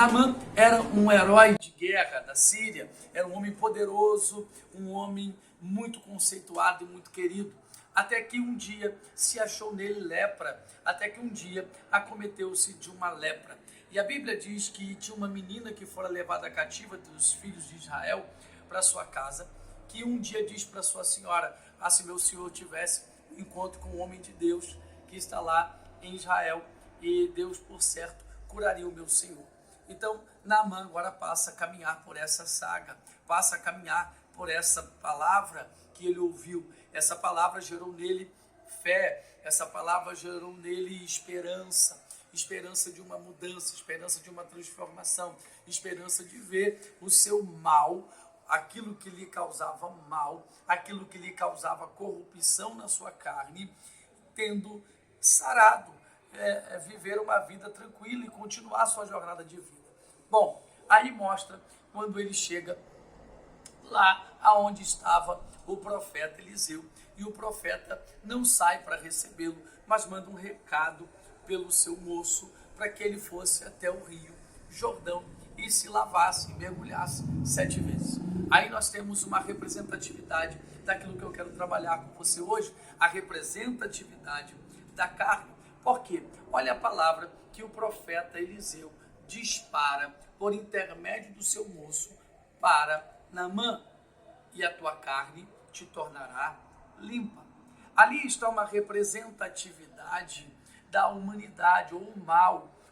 Naamã era um herói de guerra da Síria, era um homem poderoso, um homem muito conceituado e muito querido. Até que um dia se achou nele lepra, até que um dia acometeu-se de uma lepra. E a Bíblia diz que tinha uma menina que fora levada cativa dos filhos de Israel para sua casa, que um dia diz para sua senhora: ah, se meu senhor tivesse um encontro com o homem de Deus que está lá em Israel, e Deus, por certo, curaria o meu senhor. Então, Naamã agora passa a caminhar por essa saga, passa a caminhar por essa palavra que ele ouviu. Essa palavra gerou nele fé, essa palavra gerou nele esperança, esperança de uma mudança, esperança de uma transformação, esperança de ver o seu mal, aquilo que lhe causava mal, aquilo que lhe causava corrupção na sua carne, tendo sarado, viver uma vida tranquila e continuar a sua jornada de vida. Bom, aí mostra quando ele chega lá aonde estava o profeta Eliseu, e o profeta não sai para recebê-lo, mas manda um recado pelo seu moço para que ele fosse até o rio Jordão e se lavasse, mergulhasse 7 vezes. Aí nós temos uma representatividade daquilo que eu quero trabalhar com você hoje, a representatividade da carne. Por quê? Olha a palavra que o profeta Eliseu dispara por intermédio do seu moço para Naamã: e a tua carne te tornará limpa. Ali está uma representatividade da humanidade, ou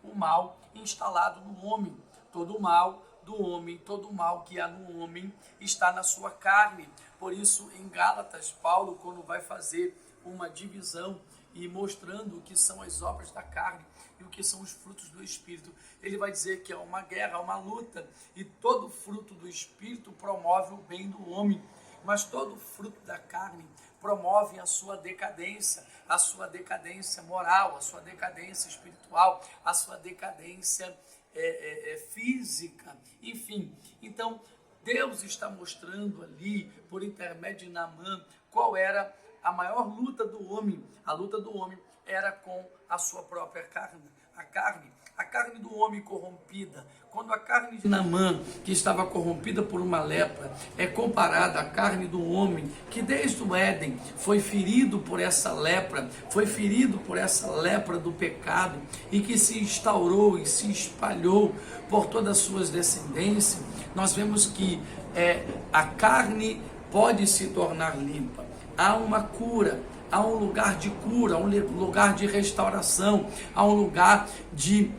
o mal instalado no homem. Todo o mal do homem, todo o mal que há no homem está na sua carne. Por isso, em Gálatas, Paulo, quando vai fazer uma divisão e mostrando o que são as obras da carne e o que são os frutos do Espírito, ele vai dizer que é uma guerra, uma luta, e todo fruto do Espírito promove o bem do homem, mas todo fruto da carne promove a sua decadência moral, a sua decadência espiritual, a sua decadência física, enfim. Então, Deus está mostrando ali, por intermédio de Naamã, qual era a maior luta do homem. A luta do homem era com a sua própria carne, a carne do homem corrompida. Quando a carne de Naamã, que estava corrompida por uma lepra, é comparada à carne do homem, que desde o Éden foi ferido por essa lepra, do pecado, e que se instaurou e se espalhou por todas as suas descendências, nós vemos que a carne pode se tornar limpa. Há uma cura, há um lugar de cura, há um lugar de restauração, há um lugar de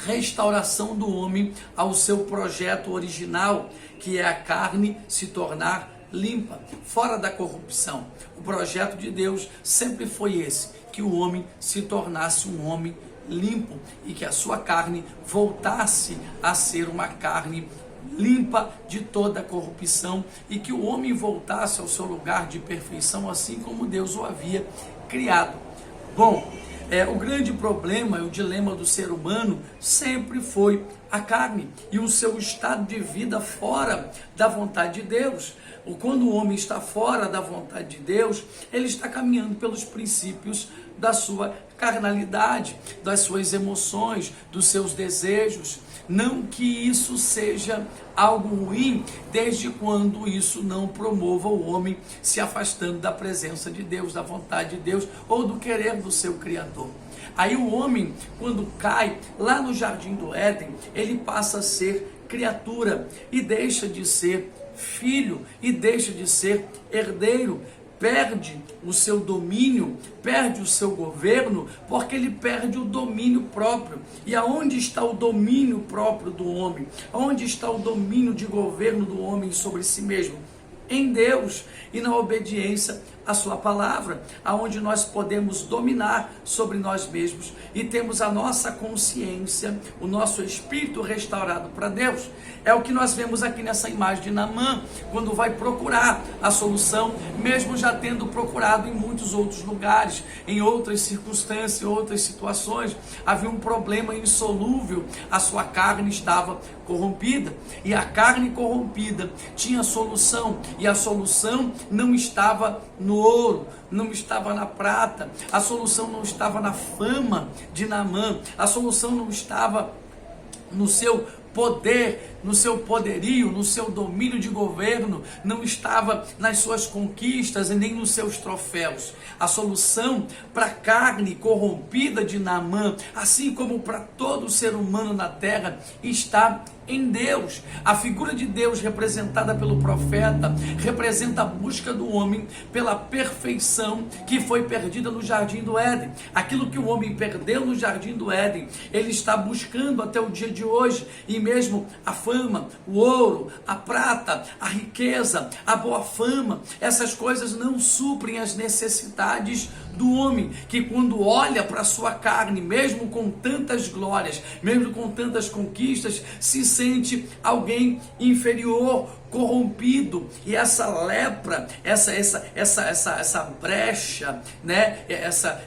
restauração do homem ao seu projeto original, que é a carne se tornar limpa, fora da corrupção. O projeto de Deus sempre foi esse, que o homem se tornasse um homem limpo e que a sua carne voltasse a ser uma carne limpa de toda a corrupção, e que o homem voltasse ao seu lugar de perfeição, assim como Deus o havia criado. Bom, o grande problema, o dilema do ser humano sempre foi a carne e o seu estado de vida fora da vontade de Deus. Quando o homem está fora da vontade de Deus, ele está caminhando pelos princípios da sua carnalidade, das suas emoções, dos seus desejos. Não que isso seja algo ruim, desde quando isso não promova o homem se afastando da presença de Deus, da vontade de Deus ou do querer do seu Criador. Aí o homem, quando cai lá no jardim do Éden, ele passa a ser criatura e deixa de ser filho e deixa de ser herdeiro. Perde o seu domínio, perde o seu governo, porque ele perde o domínio próprio. E aonde está o domínio próprio do homem? Aonde está o domínio de governo do homem sobre si mesmo? Em Deus e na obediência à sua palavra, aonde nós podemos dominar sobre nós mesmos e temos a nossa consciência, o nosso espírito restaurado para Deus. É o que nós vemos aqui nessa imagem de Naamã, quando vai procurar a solução, mesmo já tendo procurado em muitos outros lugares, em outras circunstâncias, em outras situações. Havia um problema insolúvel, a sua carne estava corrompida, e a carne corrompida tinha solução, e a solução não estava no ouro, não estava na prata, a solução não estava na fama de Naamã, a solução não estava no seu poder, no seu poderio, no seu domínio de governo, não estava nas suas conquistas e nem nos seus troféus. A solução para a carne corrompida de Naamã, assim como para todo ser humano na terra, está em Deus. A figura de Deus representada pelo profeta representa a busca do homem pela perfeição que foi perdida no jardim do Éden. Aquilo que o homem perdeu no jardim do Éden, ele está buscando até o dia de hoje, e mesmo a fama, o ouro, a prata, a riqueza, a boa fama, essas coisas não suprem as necessidades do homem, que quando olha para a sua carne, mesmo com tantas glórias, mesmo com tantas conquistas, se sente alguém inferior, corrompido. E essa lepra, essa brecha, né?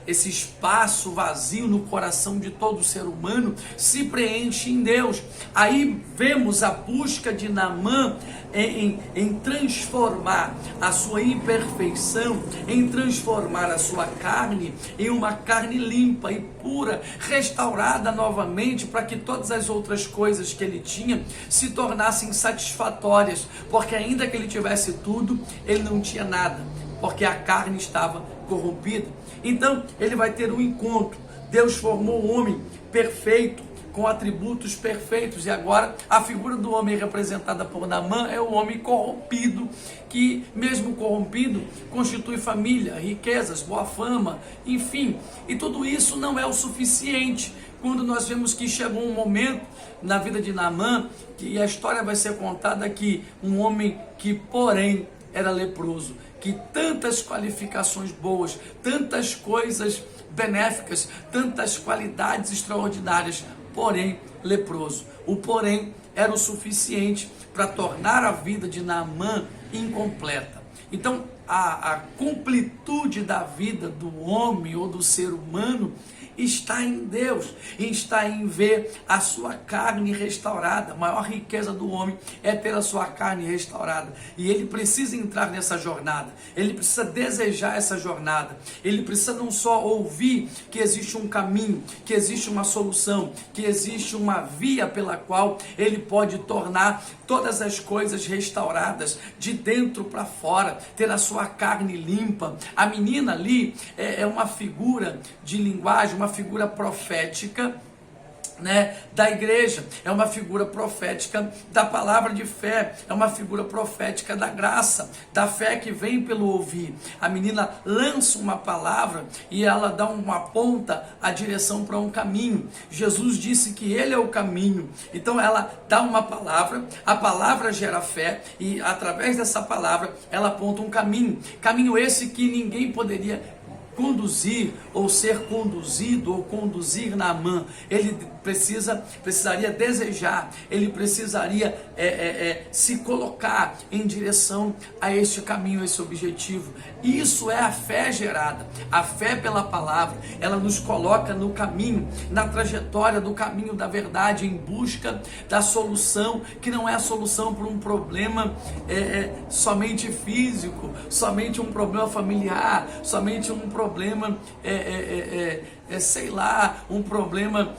Esse espaço vazio no coração de todo ser humano se preenche em Deus. Aí vemos a busca de Naamã em transformar a sua imperfeição, em transformar a sua carne em uma carne limpa e pura, restaurada novamente, para que todas as outras coisas que ele tinha se tornassem satisfatórias, porque ainda que ele tivesse tudo, ele não tinha nada, porque a carne estava corrompida. Então ele vai ter um encontro. Deus formou o homem perfeito, com atributos perfeitos, e agora a figura do homem representada por Naamã é o homem corrompido, que mesmo corrompido constitui família, riquezas, boa fama, enfim. E tudo isso não é o suficiente, quando nós vemos que chegou um momento na vida de Naamã, que a história vai ser contada, que um homem que porém era leproso, que tantas qualificações boas, tantas coisas benéficas, tantas qualidades extraordinárias, porém leproso. O porém era o suficiente para tornar a vida de Naamã incompleta. Então a completude da vida do homem ou do ser humano está em Deus, está em ver a sua carne restaurada. A maior riqueza do homem é ter a sua carne restaurada, e ele precisa entrar nessa jornada, ele precisa desejar essa jornada, ele precisa não só ouvir que existe um caminho, que existe uma solução, que existe uma via pela qual ele pode tornar todas as coisas restauradas, de dentro para fora, ter a sua carne limpa. A menina ali é uma figura de linguagem, uma figura profética, né, da igreja, é uma figura profética da palavra de fé, é uma figura profética da graça, da fé que vem pelo ouvir. A menina lança uma palavra e ela dá uma ponta, a direção para um caminho. Jesus disse que ele é o caminho, então ela dá uma palavra, a palavra gera fé, e através dessa palavra ela aponta um caminho esse que ninguém poderia conduzir, ou ser conduzido, ou conduzir Naamã. Ele precisaria desejar, ele precisaria se colocar em direção a este caminho, a esse objetivo. Isso é a fé gerada. A fé pela palavra, ela nos coloca no caminho, na trajetória do caminho da verdade, em busca da solução, que não é a solução para um problema somente físico, somente um problema familiar, somente um problema sei lá, um problema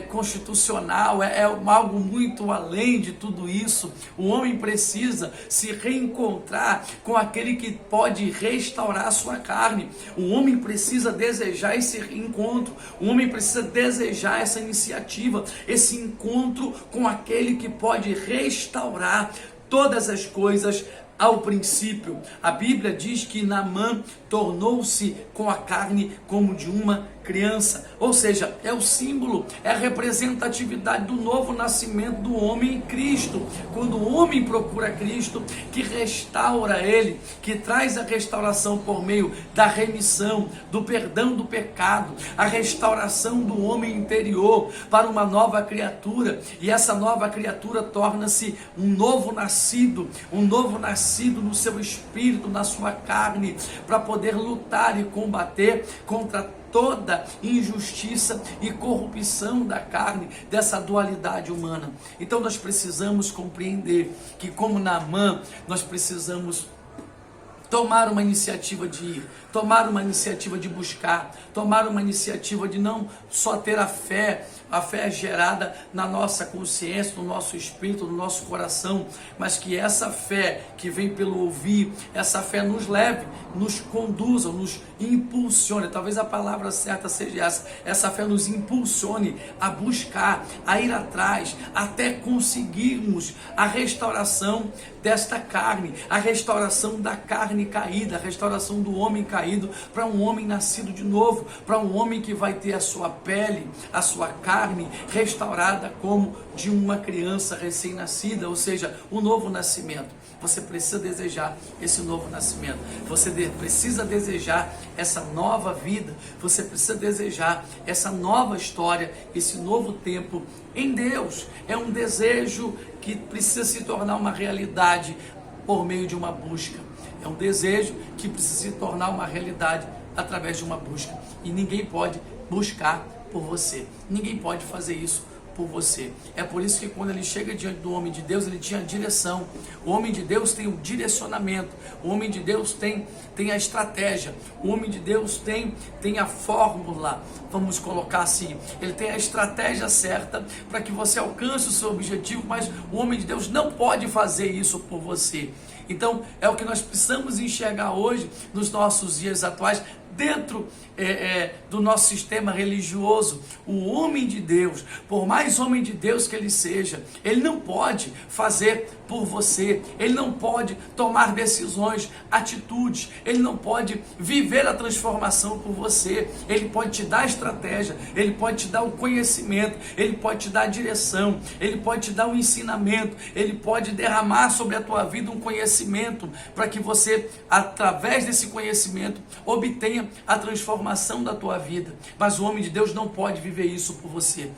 constitucional, algo muito além de tudo isso. O homem precisa se reencontrar com aquele que pode restaurar a sua carne. O homem precisa desejar esse encontro, o homem precisa desejar essa iniciativa, esse encontro com aquele que pode restaurar todas as coisas ao princípio. A Bíblia diz que Naamã tornou-se com a carne como de uma criança, ou seja, é o símbolo, é a representatividade do novo nascimento do homem em Cristo. Quando o homem procura Cristo, que restaura ele, que traz a restauração por meio da remissão, do perdão do pecado, a restauração do homem interior para uma nova criatura, e essa nova criatura torna-se um novo nascido no seu espírito, na sua carne, para poder lutar e combater contra toda injustiça e corrupção da carne, dessa dualidade humana. Então nós precisamos compreender que, como Naamã, nós precisamos tomar uma iniciativa de ir, tomar uma iniciativa de buscar, tomar uma iniciativa de não só ter a fé a fé é gerada na nossa consciência, no nosso espírito, no nosso coração, mas que essa fé que vem pelo ouvir, essa fé nos leve, nos conduza, nos impulsione. Talvez a palavra certa seja essa fé nos impulsione a buscar, a ir atrás, até conseguirmos a restauração desta carne, a restauração da carne caída, a restauração do homem caído para um homem nascido de novo, para um homem que vai ter a sua pele, a sua carne restaurada como de uma criança recém-nascida, ou seja, o novo nascimento. Você precisa desejar esse novo nascimento, você precisa desejar essa nova vida, você precisa desejar essa nova história, esse novo tempo em Deus. É um desejo que precisa se tornar uma realidade por meio de uma busca. É um desejo que precisa se tornar uma realidade através de uma busca. E ninguém pode buscar por você. Ninguém pode fazer isso por você. É por isso que quando ele chega diante do homem de Deus, ele tinha direção. O homem de Deus tem o direcionamento. O homem de Deus tem a estratégia. O homem de Deus tem a fórmula, vamos colocar assim. Ele tem a estratégia certa para que você alcance o seu objetivo, mas o homem de Deus não pode fazer isso por você. Então, é o que nós precisamos enxergar hoje, nos nossos dias atuais, dentro do nosso sistema religioso. O homem de Deus, por mais homem de Deus que ele seja, ele não pode fazer por você, ele não pode tomar decisões, atitudes, ele não pode viver a transformação por você. Ele pode te dar estratégia, ele pode te dar o conhecimento, ele pode te dar a direção, ele pode te dar o ensinamento, ele pode derramar sobre a tua vida um conhecimento para que você, através desse conhecimento, obtenha a transformação da tua vida. Mas o homem de Deus não pode viver isso por você.